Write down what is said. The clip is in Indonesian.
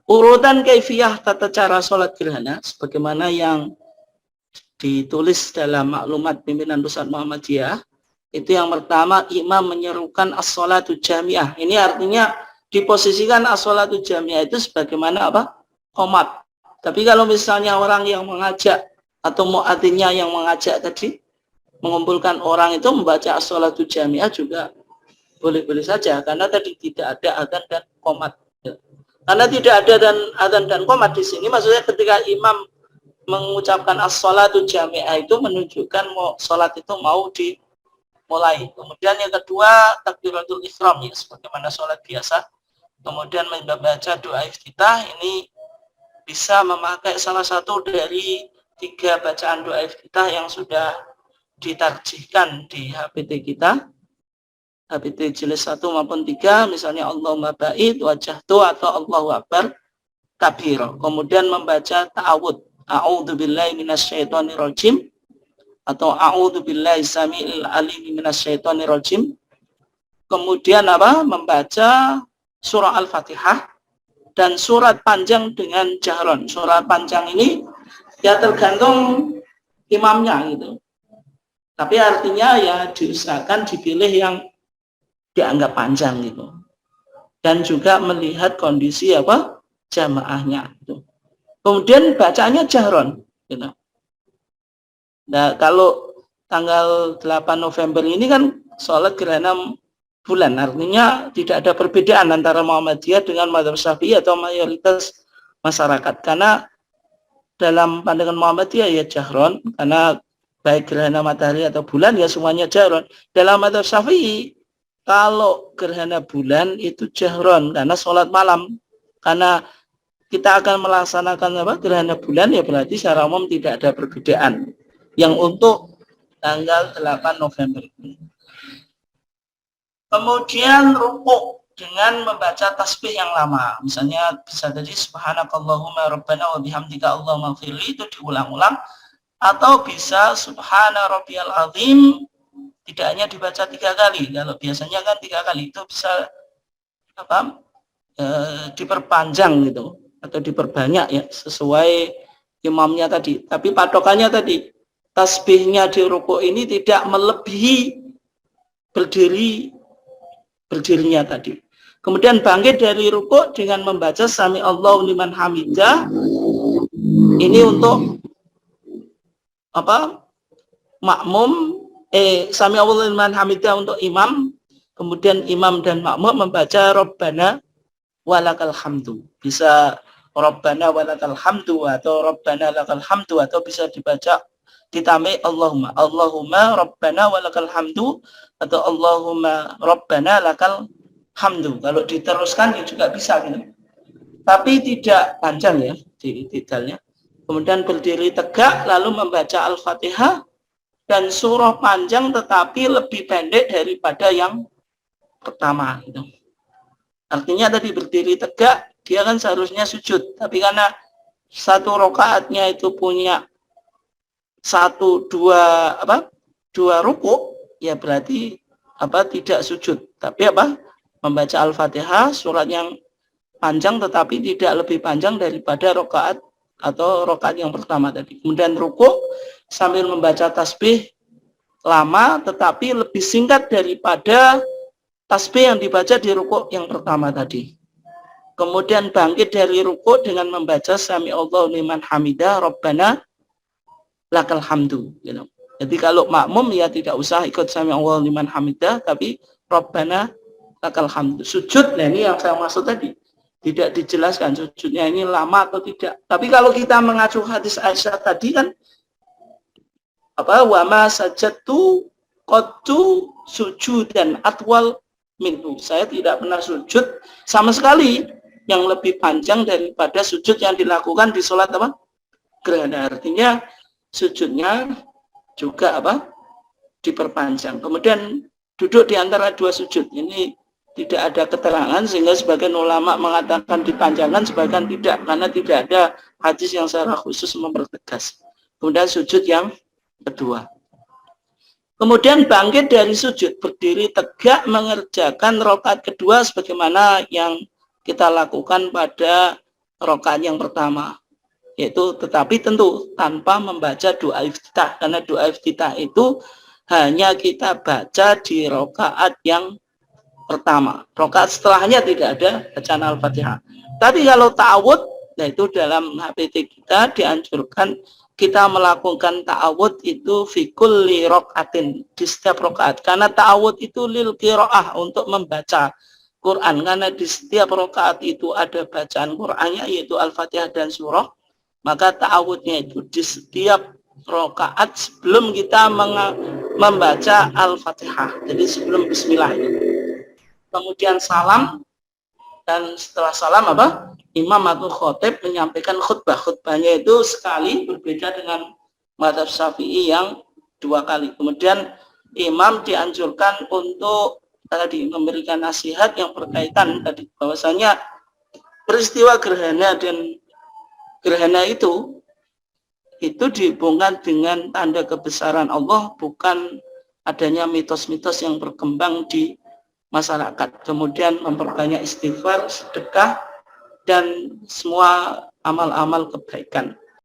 Urutan kaifiyah tata cara sholat gerhana sebagaimana yang ditulis dalam maklumat pimpinan pusat Muhammadiyah, itu yang pertama imam menyerukan as-sholatu jamiah. Ini artinya diposisikan as-sholatu jamiah itu sebagaimana apa? Qomat. Tapi kalau misalnya orang yang mengajak atau muadzinnya yang mengajak tadi mengumpulkan orang itu membaca as-sholatu jamiah juga boleh-boleh saja, karena tadi tidak ada adzan dan qomat. Karena tidak ada adzan dan qomat di sini, maksudnya ketika imam mengucapkan as-sholatu jami'ah itu menunjukkan mau sholat itu mau dimulai. Kemudian yang kedua takbiratul ihram, ya sebagaimana sholat biasa. Kemudian membaca doa iftitah, ini bisa memakai salah satu dari 3 bacaan doa iftitah yang sudah ditarjihkan di HPT kita, HPT jilid 1 maupun 3, misalnya Allahumma ba'id wajahtu atau Allahu Akbar kabir. Kemudian membaca ta'awud, a'udzubillahi minasyaitonirrajim atau a'udzubillahi samiil alim minasyaitonirrajim. Kemudian apa? Membaca surah Al-Fatihah dan surat panjang dengan jahron. Surat panjang ini ya tergantung imamnya gitu. Tapi artinya ya diusahakan dipilih yang dianggap panjang gitu. Dan juga melihat kondisi apa? Jamaahnya gitu. Kemudian bacanya jahron gitu. Nah, kalau tanggal 8 November ini kan sholat gerhana bulan, artinya tidak ada perbedaan antara Muhammadiyah dengan Madzhab Syafi'i atau mayoritas masyarakat, karena dalam pandangan Muhammadiyah ya jahron, karena baik gerhana matahari atau bulan ya semuanya jahron. Dalam Madzhab Syafi'i kalau gerhana bulan itu jahron karena sholat malam, karena kita akan melaksanakan apa gerhana bulan ya berarti secara umum tidak ada perbedaan yang untuk tanggal 8 November. Kemudian rukuk dengan membaca tasbih yang lama. Misalnya bisa jadi subhanakallahumma rabbana wa bihamdika allahumma ighfirli, itu diulang-ulang, atau bisa subhana rabbiyal azim, tidak hanya dibaca 3 kali. Kalau biasanya kan 3 kali, itu bisa apa? Diperpanjang gitu atau diperbanyak ya sesuai imamnya tadi. Tapi patokannya tadi tasbihnya di rukuk ini tidak melebihi berdirinya tadi. Kemudian bangkit dari rukuk dengan membaca sami Allahu liman hamidah. Ini untuk apa? Makmum sami Allahu liman hamidah untuk imam. Kemudian imam dan makmum membaca Rabbana walakal hamdu. Bisa Rabbana walakal hamdu atau Rabbana lakal hamdu, atau bisa dibaca ditambah Allahumma Rabbana walakal hamdu atau Allahumma Rabbana lakal hamdu. Kalau diteruskan ya juga bisa gitu. Tapi tidak panjang ya di detailnya. Kemudian berdiri tegak lalu membaca Al-Fatihah dan surah panjang tetapi lebih pendek daripada yang pertama gitu. Artinya tadi berdiri tegak, dia kan seharusnya sujud, tapi karena satu rakaatnya itu punya 2 rukuk, ya berarti apa tidak sujud, tapi apa membaca Al-Fatihah surat yang panjang tetapi tidak lebih panjang daripada rakaat atau rakaat yang pertama tadi. Kemudian rukuk sambil membaca tasbih lama tetapi lebih singkat daripada tasbih yang dibaca di rukuk yang pertama tadi. Kemudian bangkit dari rukuk dengan membaca sami Allahu liman hamidah Rabbana lakal hamdu gitu. Jadi kalau makmum ya tidak usah ikut sami Allahu liman hamidah, tapi Rabbana lakal hamdu. Sujud, nah ini yang saya maksud tadi. Tidak dijelaskan sujudnya ini lama atau tidak. Tapi kalau kita mengacu hadis Aisyah tadi kan apa wa ma sajadtu qattu sujudan atwal minhu. Saya tidak pernah sujud sama sekali yang lebih panjang daripada sujud yang dilakukan di sholat apa? Gerhana. Artinya sujudnya juga apa? Diperpanjang. Kemudian duduk di antara 2 sujud. Ini tidak ada keterangan sehingga sebagian ulama mengatakan dipanjangkan, sebagian tidak, karena tidak ada hadis yang secara khusus mempertegas. Kemudian sujud yang kedua. Kemudian bangkit dari sujud, berdiri tegak mengerjakan rakaat kedua sebagaimana yang kita lakukan pada rakaat yang pertama. Yaitu tetapi tentu tanpa membaca doa iftitah, karena doa iftitah itu hanya kita baca di rakaat yang pertama. Rakaat setelahnya tidak ada bacaan Al-Fatihah. Tapi kalau ta'awud, nah itu dalam HPT kita dianjurkan kita melakukan ta'awud itu fi kulli rakaatin, di setiap rakaat. Karena ta'awud itu lil qiraah, untuk membaca Quran. Karena di setiap rakaat itu ada bacaan Qurannya, yaitu Al-Fatihah dan surah. Maka ta'awudnya itu di setiap rakaat sebelum kita membaca Al-Fatihah. Jadi sebelum bismillah. Kemudian salam, dan setelah salam apa? Imam atau khotib menyampaikan khutbah. Khutbahnya itu sekali, berbeda dengan mazhab Syafi'i yang 2 kali. Kemudian imam dianjurkan untuk tadi memberikan nasihat yang berkaitan tadi bahwasanya peristiwa gerhana dan gerhana itu dihubungkan dengan tanda kebesaran Allah, bukan adanya mitos-mitos yang berkembang di masyarakat. Kemudian memperbanyak istighfar, sedekah, dan semua amal-amal kebaikan.